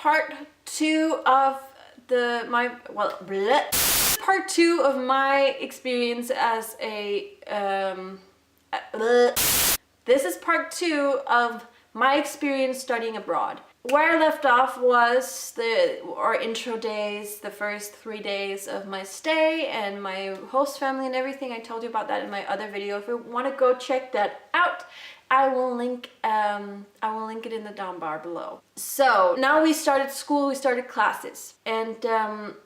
part two of part two of my experience as a this is part two of my experience studying abroad. Where I left off was our intro days, the first 3 days of my stay and my host family and everything. I told you about that in my other video. If you want to go check that out, I will link it in the down bar below. So now we started school, we started classes, and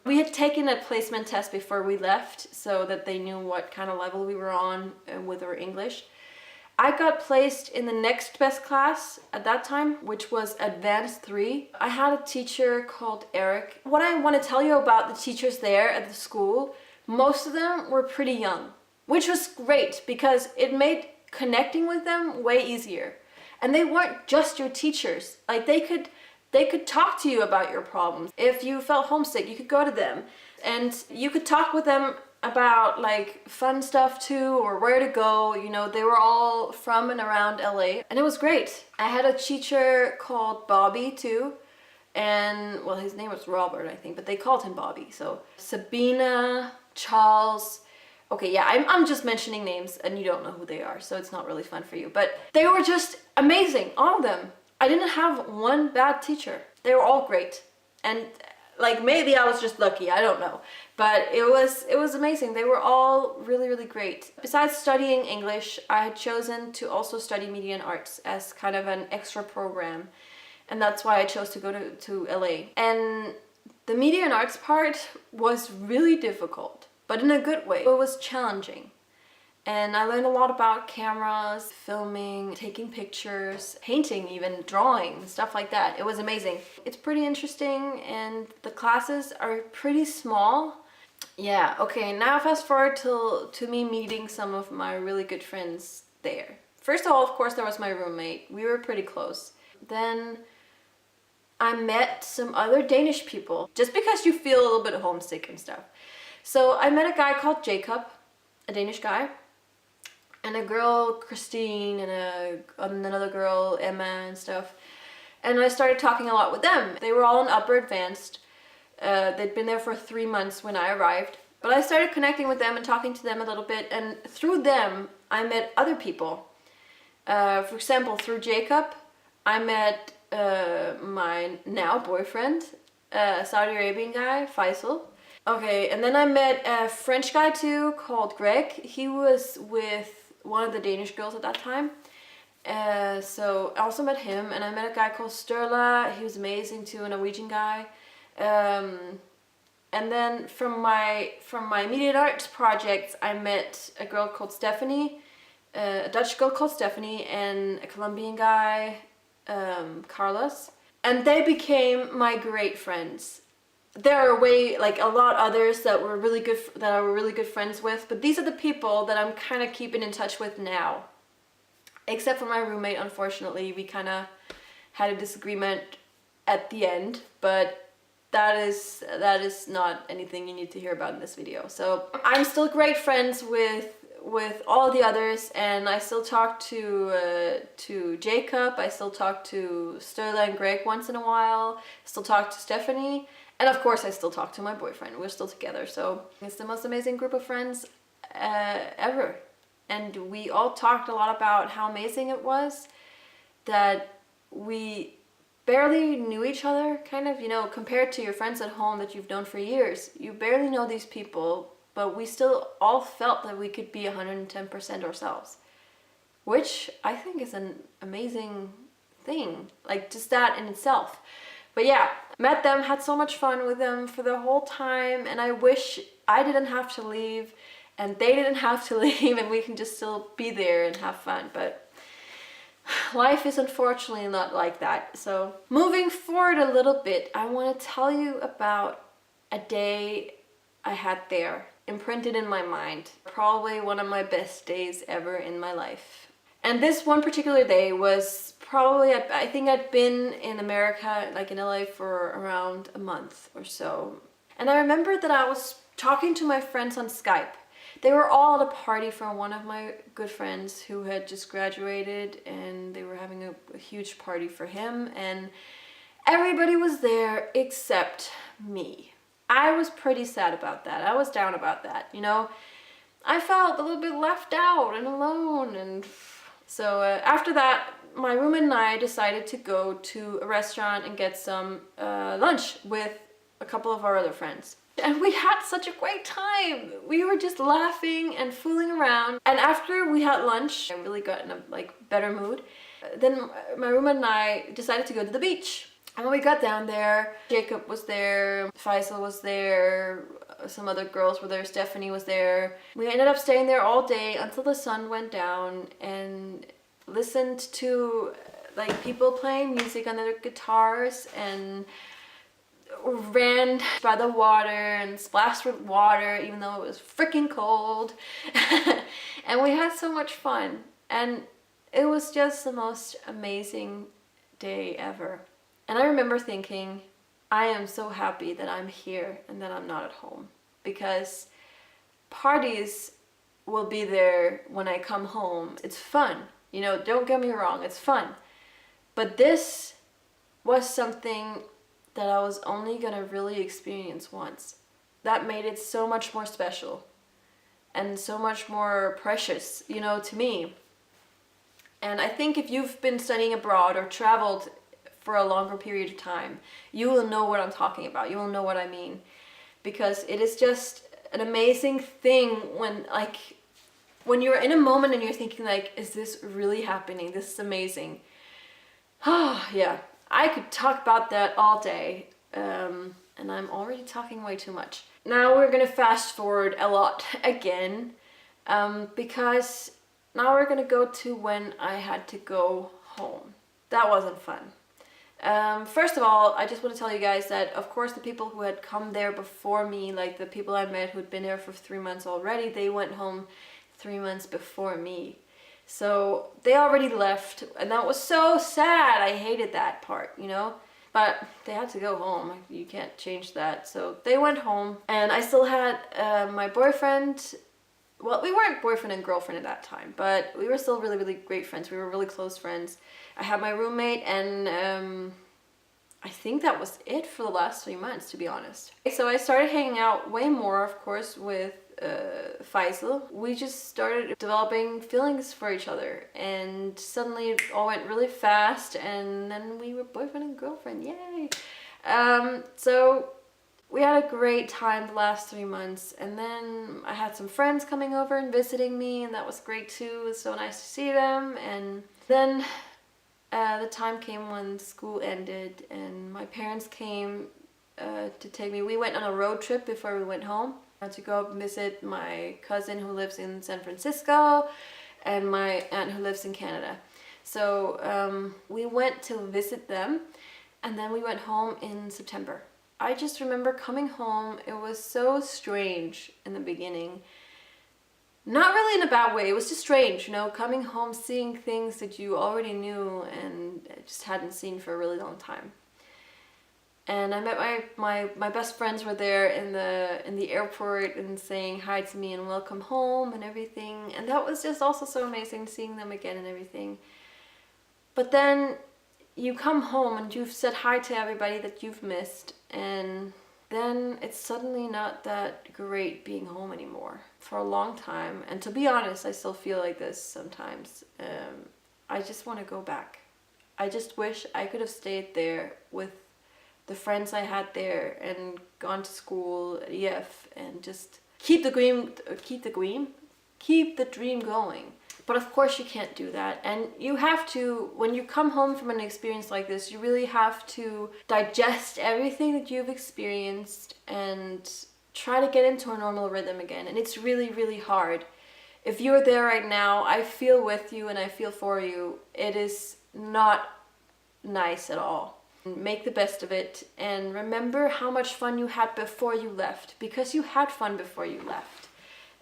we had taken a placement test before we left so that they knew what kind of level we were on with our English. I got placed in the next best class at that time, which was Advanced 3. I had a teacher called Eric. What I want to tell you about the teachers there at the school, most of them were pretty young, which was great because it made connecting with them way easier. And they weren't just your teachers. Like they could talk to you about your problems. If you felt homesick, you could go to them and you could talk with them about like fun stuff too, or where to go. You know, they were all from and around LA, and it was great. I had a teacher called Bobby too, and well, his name was Robert, I think, but they called him Bobby. So Sabina, Charles. Okay, yeah, I'm just mentioning names and you don't know who they are, so it's not really fun for you. But they were just amazing, all of them. I didn't have one bad teacher. They were all great. And like maybe I was just lucky, I don't know. But it was amazing. They were all really, really great. Besides studying English, I had chosen to also study media and arts as kind of an extra program. And that's why I chose to go to LA. And the media and arts part was really difficult, but in a good way. It was challenging. And I learned a lot about cameras, filming, taking pictures, painting even, drawing, stuff like that. It was amazing. It's pretty interesting and the classes are pretty small. Yeah, okay, now fast forward to me meeting some of my really good friends there. First of all, of course, there was my roommate. We were pretty close. Then I met some other Danish people, just because you feel a little bit homesick and stuff. So I met a guy called Jacob, a Danish guy, and a girl, Christine, and another girl, Emma, and stuff. And I started talking a lot with them. They were all in upper advanced. They'd been there for 3 months when I arrived. But I started connecting with them and talking to them a little bit. And through them, I met other people. For example, through Jacob, I met my now boyfriend, Saudi Arabian guy, Faisal. Okay, and then I met a French guy too called Greg. He was with one of the Danish girls at that time. So I also met him, and I met a guy called Sturla. He was amazing too, a Norwegian guy. And then from my media and arts projects, I met a girl called Stephanie, a Dutch girl called Stephanie, and a Colombian guy, Carlos. And they became my great friends. There are a lot others that were really good, that I were really good friends with, but these are the people that I'm kind of keeping in touch with now. Except for my roommate, unfortunately, we kind of had a disagreement at the end, but that is not anything you need to hear about in this video. So I'm still great friends with all the others, and I still talk to Jacob. I still talk to Sturla and Greg once in a while. Still talk to Stephanie. And of course, I still talk to my boyfriend. We're still together. So it's the most amazing group of friends ever. And we all talked a lot about how amazing it was that we barely knew each other, kind of, you know, compared to your friends at home that you've known for years. You barely know these people, but we still all felt that we could be 110% ourselves, which I think is an amazing thing, like just that in itself. But yeah, met them, had so much fun with them for the whole time, and I wish I didn't have to leave and they didn't have to leave and we can just still be there and have fun. But life is unfortunately not like that. So moving forward a little bit, I want to tell you about a day I had there, imprinted in my mind. Probably one of my best days ever in my life. And this one particular day was probably, I think I'd been in America, like in LA, for around a month or so. And I remember that I was talking to my friends on Skype. They were all at a party for one of my good friends who had just graduated, and they were having a huge party for him. And Everybody was there except me. I was pretty sad about that. I was down about that, you know. I felt a little bit left out and alone, and so after that, my roommate and I decided to go to a restaurant and get some lunch with a couple of our other friends. And we had such a great time. We were just laughing and fooling around. And after we had lunch, I really got in a better mood. Then my roommate and I decided to go to the beach. And when we got down there, Jacob was there, Faisal was there, some other girls were there, Stephanie was there. We ended up staying there all day until the sun went down and listened to people playing music on their guitars and ran by the water and splashed with water even though it was freaking cold. And we had so much fun, and it was just the most amazing day ever. And I remember thinking, I am so happy that I'm here and that I'm not at home, because parties will be there when I come home. It's fun, you know, don't get me wrong, it's fun. But this was something that I was only gonna really experience once. That made it so much more special and so much more precious, you know, to me. And I think if you've been studying abroad or traveled for a longer period of time, you will know what I'm talking about. You will know what I mean. Because it is just an amazing thing when you're in a moment and you're thinking is this really happening? This is amazing. Oh, yeah. I could talk about that all day. And I'm already talking way too much. Now we're gonna fast forward a lot again. Because now we're gonna go to when I had to go home. That wasn't fun. First of all, I just want to tell you guys that, of course, the people who had come there before me, like the people I met who'd been there for 3 months already, they went home 3 months before me. So they already left, and that was so sad. I hated that part, you know? But they had to go home. You can't change that. So they went home, and I still had my boyfriend. Well, we weren't boyfriend and girlfriend at that time, but we were still really, really great friends. We were really close friends. I had my roommate, and I think that was it for the last 3 months, to be honest. So I started hanging out way more, of course, with Faisal. We just started developing feelings for each other, and suddenly it all went really fast, and then we were boyfriend and girlfriend. Yay! So we had a great time the last 3 months, and then I had some friends coming over and visiting me, and that was great too. It was so nice to see them. And then the time came when school ended, and my parents came to take me. We went on a road trip before we went home to go visit my cousin who lives in San Francisco and my aunt who lives in Canada. So we went to visit them, and then we went home in September. I just remember coming home. It was so strange in the beginning. Not really in a bad way. It was just strange, you know, coming home, seeing things that you already knew and just hadn't seen for a really long time. And I met my best friends were there in the airport and saying hi to me and welcome home and everything. And that was just also so amazing, seeing them again and everything. But then you come home and you've said hi to everybody that you've missed, and then it's suddenly not that great being home anymore for a long time. And to be honest, I still feel like this sometimes. I just want to go back. I just wish I could have stayed there with the friends I had there and gone to school at EF and just keep the dream going. But of course you can't do that, and you have to, when you come home from an experience like this, you really have to digest everything that you've experienced and try to get into a normal rhythm again. And it's really, really hard. If you're there right now, I feel with you and I feel for you. It is not nice at all. Make the best of it, and remember how much fun you had before you left, because you had fun before you left.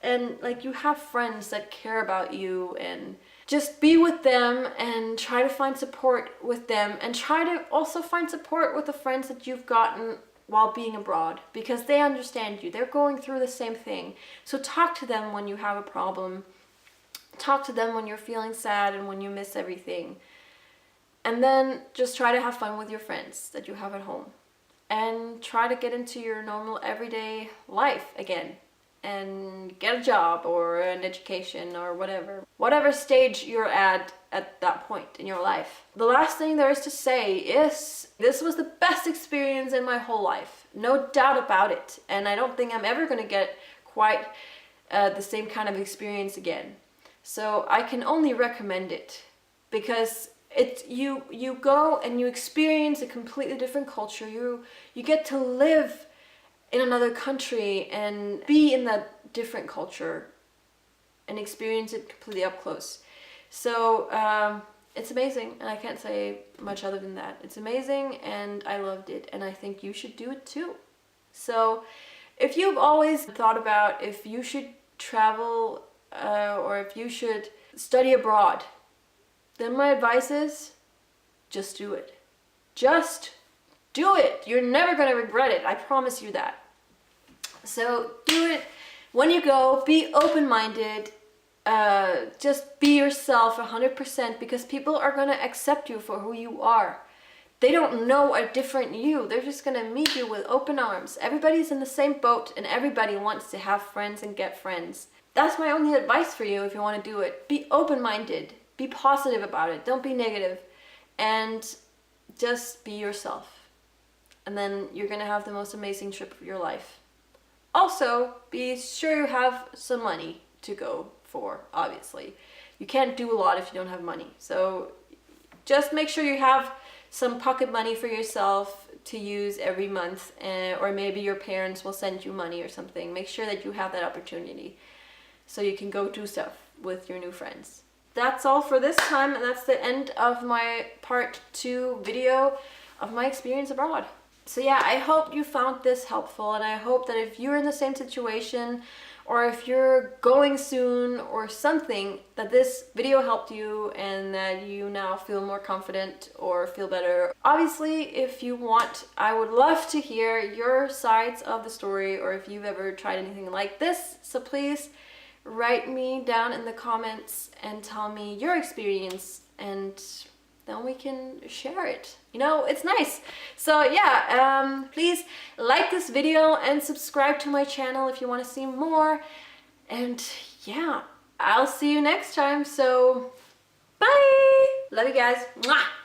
And you have friends that care about you, and just be with them and try to find support with them, and try to also find support with the friends that you've gotten while being abroad, because they understand you. They're going through the same thing. So talk to them when you have a problem. Talk to them when you're feeling sad and when you miss everything. And then just try to have fun with your friends that you have at home. And try to get into your normal everyday life again. And get a job or an education or whatever. Whatever stage you're at that point in your life. The last thing there is to say is this was the best experience in my whole life. No doubt about it. And I don't think I'm ever going to get quite the same kind of experience again. So I can only recommend it because you go and you experience a completely different culture. You get to live in another country and be in that different culture and experience it completely up close. So it's amazing, and I can't say much other than that. It's amazing, and I loved it, and I think you should do it too. So if you've always thought about if you should travel or if you should study abroad, then my advice is just do it. Just do it. You're never going to regret it. I promise you that. So do it when you go. Be open-minded. Just be yourself 100% because people are going to accept you for who you are. They don't know a different you. They're just going to meet you with open arms. Everybody's in the same boat and everybody wants to have friends and get friends. That's my only advice for you if you want to do it. Be open-minded. Be positive about it. Don't be negative. And just be yourself. And then you're going to have the most amazing trip of your life. Also, be sure you have some money to go for, obviously. You can't do a lot if you don't have money. So just make sure you have some pocket money for yourself to use every month, or maybe your parents will send you money or something. Make sure that you have that opportunity so you can go do stuff with your new friends. That's all for this time, and that's the end of my part 2 video of my experience abroad. So yeah, I hope you found this helpful, and I hope that if you're in the same situation or if you're going soon or something, that this video helped you and that you now feel more confident or feel better. Obviously, if you want, I would love to hear your sides of the story or if you've ever tried anything like this. So please write me down in the comments and tell me your experience, and then we can share it. You know, it's nice. So yeah, please like this video and subscribe to my channel if you want to see more. And yeah, I'll see you next time. So bye. Love you guys. Mwah.